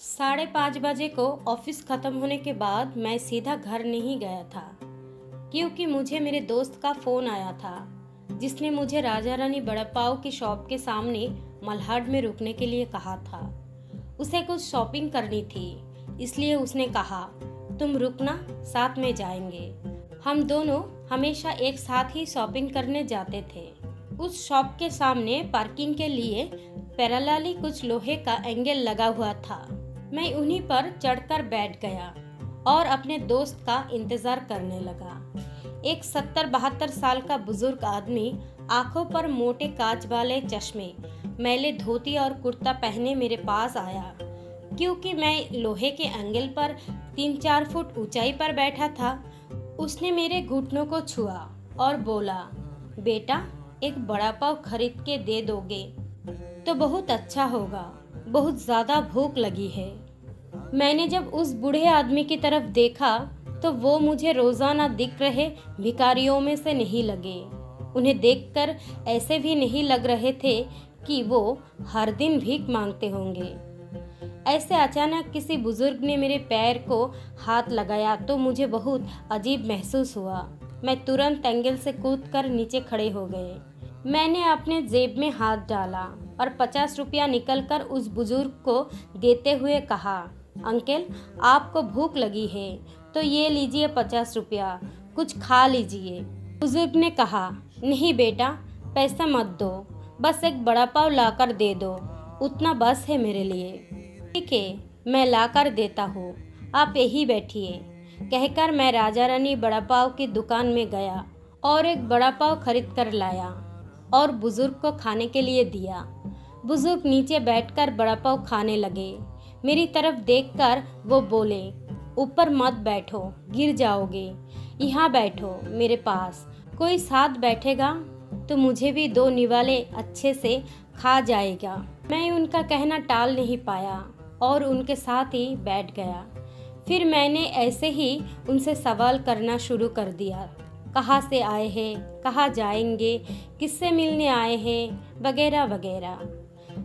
5:30 बजे को ऑफिस ख़त्म होने के बाद मैं सीधा घर नहीं गया था, क्योंकि मुझे मेरे दोस्त का फ़ोन आया था जिसने मुझे राजा रानी बड़ा पाव की शॉप के सामने मल्हार में रुकने के लिए कहा था। उसे कुछ शॉपिंग करनी थी, इसलिए उसने कहा तुम रुकना, साथ में जाएंगे। हम दोनों हमेशा एक साथ ही शॉपिंग करने जाते थे। उस शॉप के सामने पार्किंग के लिए पैरेलली कुछ लोहे का एंगल लगा हुआ था। मैं उन्हीं पर चढ़कर बैठ गया और अपने दोस्त का इंतजार करने लगा। एक 70-72 साल का बुजुर्ग आदमी, आंखों पर मोटे कांच वाले चश्मे, मैले धोती और कुर्ता पहने मेरे पास आया। क्योंकि मैं लोहे के एंगल पर 3-4 फुट ऊंचाई पर बैठा था, उसने मेरे घुटनों को छुआ और बोला, बेटा एक बड़ा पाव खरीद के दे दोगे तो बहुत अच्छा होगा, बहुत ज्यादा भूख लगी है। मैंने जब उस बूढ़े आदमी की तरफ देखा तो वो मुझे रोजाना दिख रहे भिखारियों में से नहीं लगे। उन्हें देखकर ऐसे भी नहीं लग रहे थे कि वो हर दिन भीख मांगते होंगे। ऐसे अचानक किसी बुजुर्ग ने मेरे पैर को हाथ लगाया तो मुझे बहुत अजीब महसूस हुआ। मैं तुरंत एंगल से कूदकर नीचे खड़े हो गए। मैंने अपने जेब में हाथ डाला और 50 रुपया निकलकर उस बुजुर्ग को देते हुए कहा, अंकल आपको भूख लगी है तो ये लीजिए 50 रुपया, कुछ खा लीजिए। बुजुर्ग ने कहा, नहीं बेटा पैसा मत दो, बस एक बड़ा पाव लाकर दे दो, उतना बस है मेरे लिए। ठीक है मैं लाकर देता हूँ, आप यही बैठिए, कहकर मैं राजा रानी बड़ा पाव की दुकान में गया और एक बड़ा पाव खरीद कर लाया और बुजुर्ग को खाने के लिए दिया। बुजुर्ग नीचे बैठकर बड़ा पाव खाने लगे। मेरी तरफ देखकर वो बोले, ऊपर मत बैठो, गिर जाओगे, यहाँ बैठो मेरे पास, कोई साथ बैठेगा तो मुझे भी 2 निवाले अच्छे से खा जाएगा। मैं उनका कहना टाल नहीं पाया और उनके साथ ही बैठ गया। फिर मैंने ऐसे ही उनसे सवाल करना शुरू कर दिया, कहाँ से आए हैं, कहाँ जाएंगे, किससे मिलने आए हैं, वगैरह वगैरह।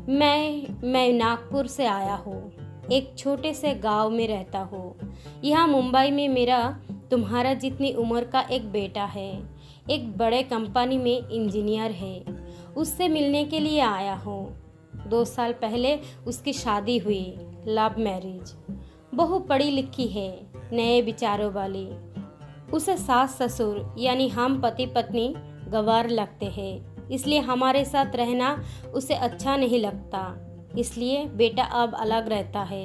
मैं नागपुर से आया हूँ, एक छोटे से गांव में रहता हूँ। यहाँ मुंबई में मेरा तुम्हारा जितनी उम्र का एक बेटा है, एक बड़े कंपनी में इंजीनियर है, उससे मिलने के लिए आया हूँ। 2 साल पहले उसकी शादी हुई, लव मैरिज। बहू पढ़ी लिखी है, नए विचारों वाली। उसे सास ससुर यानी हम पति पत्नी गंवार लगते हैं, इसलिए हमारे साथ रहना उसे अच्छा नहीं लगता, इसलिए बेटा अब अलग रहता है,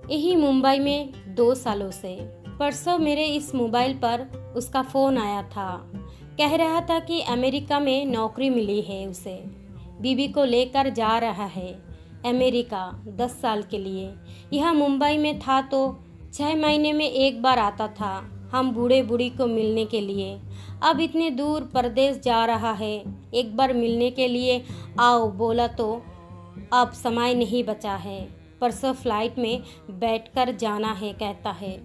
यही मुंबई में 2 सालों से। परसों मेरे इस मोबाइल पर उसका फ़ोन आया था, कह रहा था कि अमेरिका में नौकरी मिली है उसे, बीवी को लेकर जा रहा है अमेरिका 10 साल के लिए। यह मुंबई में था तो 6 महीने में एक बार आता था हम बूढ़े बूढ़ी को मिलने के लिए। अब इतने दूर परदेश जा रहा है, एक बार मिलने के लिए आओ बोला तो अब समय नहीं बचा है, परसों फ्लाइट में बैठकर जाना है कहता है।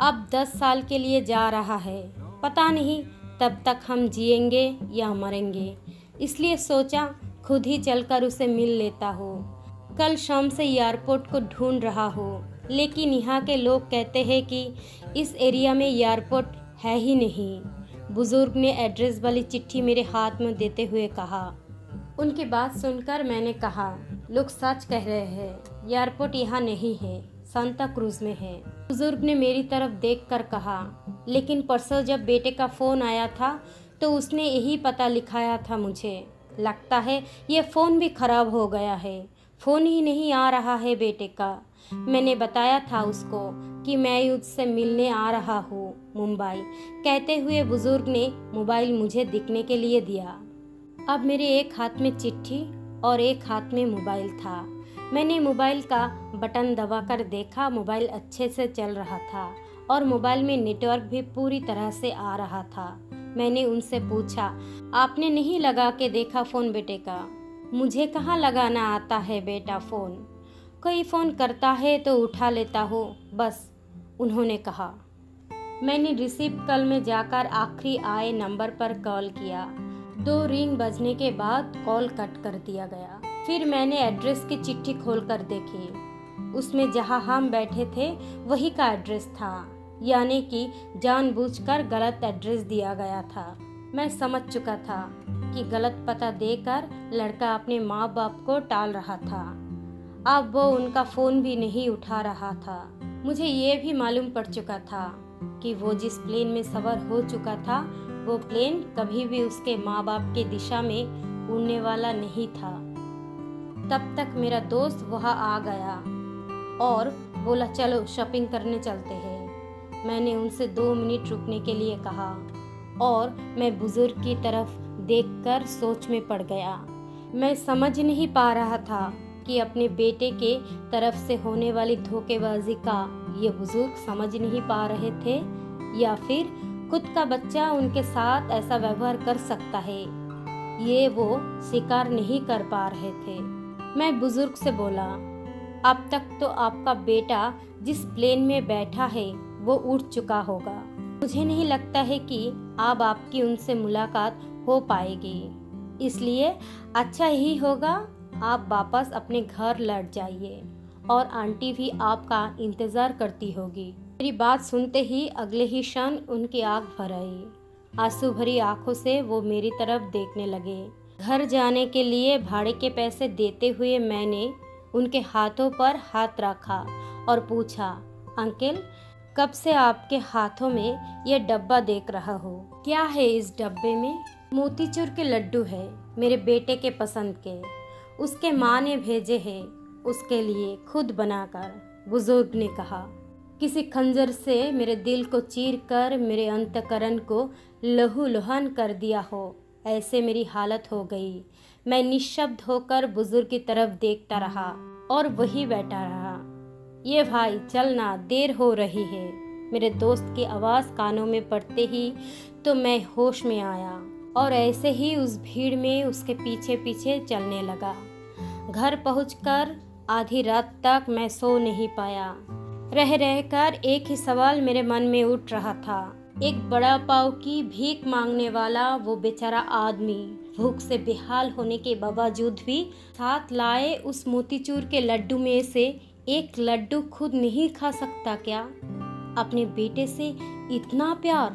अब 10 साल के लिए जा रहा है, पता नहीं तब तक हम जिएंगे या मरेंगे, इसलिए सोचा खुद ही चलकर उसे मिल लेता हूँ। कल शाम से एयरपोर्ट को ढूंढ रहा हूँ, लेकिन यहाँ के लोग कहते हैं कि इस एरिया में एयरपोर्ट है ही नहीं। बुजुर्ग ने एड्रेस वाली चिट्ठी मेरे हाथ में देते हुए कहा। उनकी बात सुनकर मैंने कहा, लोग सच कह रहे हैं, एयरपोर्ट यहाँ नहीं है, सांता क्रूज में है। बुजुर्ग ने मेरी तरफ देखकर कहा, लेकिन परसों जब बेटे का फ़ोन आया था तो उसने यही पता लिखाया था मुझे। लगता है ये फ़ोन भी खराब हो गया है, फ़ोन ही नहीं आ रहा है बेटे का। मैंने बताया था उसको कि मैं उससे मिलने आ रहा हूँ मुंबई, कहते हुए बुजुर्ग ने मोबाइल मुझे दिखने के लिए दिया। अब मेरे एक हाथ में चिट्ठी और एक हाथ में मोबाइल था। मैंने मोबाइल का बटन दबाकर देखा, मोबाइल अच्छे से चल रहा था और मोबाइल में नेटवर्क भी पूरी तरह से आ रहा था। मैंने उनसे पूछा, आपने नहीं लगा के देखा फ़ोन बेटे का? मुझे कहाँ लगाना आता है बेटा फ़ोन, कोई फ़ोन करता है तो उठा लेता हूँ बस, उन्होंने कहा। मैंने रिसीव कॉल में जाकर आखिरी आए नंबर पर कॉल किया। 2 रिंग बजने के बाद कॉल कट कर दिया गया। फिर मैंने एड्रेस की चिट्ठी खोलकर देखी। उसमें जहां हम बैठे थे वही का एड्रेस था, यानी कि जानबूझकर गलत एड्रेस दिया गया था। मैं समझ चुका था कि गलत पता देकर लड़का अपने माँ बाप को टाल रहा था। अब वो उनका फ़ोन भी नहीं उठा रहा था। मुझे ये भी मालूम पड़ चुका था कि वो जिस प्लेन में सवार हो चुका था वो प्लेन कभी भी उसके माँ बाप के दिशा में उड़ने वाला नहीं था। तब तक मेरा दोस्त वहाँ आ गया और बोला, चलो शॉपिंग करने चलते हैं। मैंने उनसे 2 मिनट रुकने के लिए कहा और मैं बुजुर्ग की तरफ देखकर सोच में पड़ गया। मैं समझ नहीं पा रहा था कि अपने बेटे के तरफ से होने वाली धोखेबाजी का ये बुजुर्ग समझ नहीं पा रहे थे या फिर खुद का बच्चा उनके साथ ऐसा व्यवहार कर सकता है, ये वो स्वीकार नहीं कर पा रहे थे। मैं बुजुर्ग से बोला, अब तक तो आपका बेटा जिस प्लेन में बैठा है वो उड़ चुका होगा। मुझे नहीं लगता है कि अब आपकी उनसे मुलाकात हो पाएगी, इसलिए अच्छा ही होगा आप वापस अपने घर लौट जाइए और आंटी भी आपका इंतज़ार करती होगी। मेरी बात सुनते ही अगले ही क्षण उनकी आँख भर आई। आंसू भरी आंखों से वो मेरी तरफ देखने लगे। घर जाने के लिए भाड़े के पैसे देते हुए मैंने उनके हाथों पर हाथ रखा और पूछा, अंकल, कब से आपके हाथों में ये डब्बा देख रहा हो? क्या है इस डब्बे में? मोतीचूर के लड्डू है, मेरे बेटे के पसंद के। उसके माँ ने भेजे हैं उसके लिए खुद बनाकर, बुजुर्ग ने कहा। किसी खंजर से मेरे दिल को चीर कर मेरे अंतकरण को लहूलुहान कर दिया हो, ऐसे मेरी हालत हो गई। मैं निशब्द होकर बुजुर्ग की तरफ देखता रहा और वही बैठा रहा। ये भाई चलना, देर हो रही है। मेरे दोस्त की आवाज़ कानों में पड़ते ही तो मैं होश में आया और ऐसे ही उस भीड़ में उसके पीछे पीछे चलने लगा। घर पहुंचकर आधी रात तक मैं सो नहीं पाया। रह रहकर एक ही सवाल मेरे मन में उठ रहा था। एक बड़ा पाव की भीख मांगने वाला वो बेचारा आदमी भूख से बेहाल होने के बावजूद भी साथ लाए उस मोतीचूर के लड्डू में से एक लड्डू खुद नहीं खा सकता क्या? अपने बेटे से इतना प्यार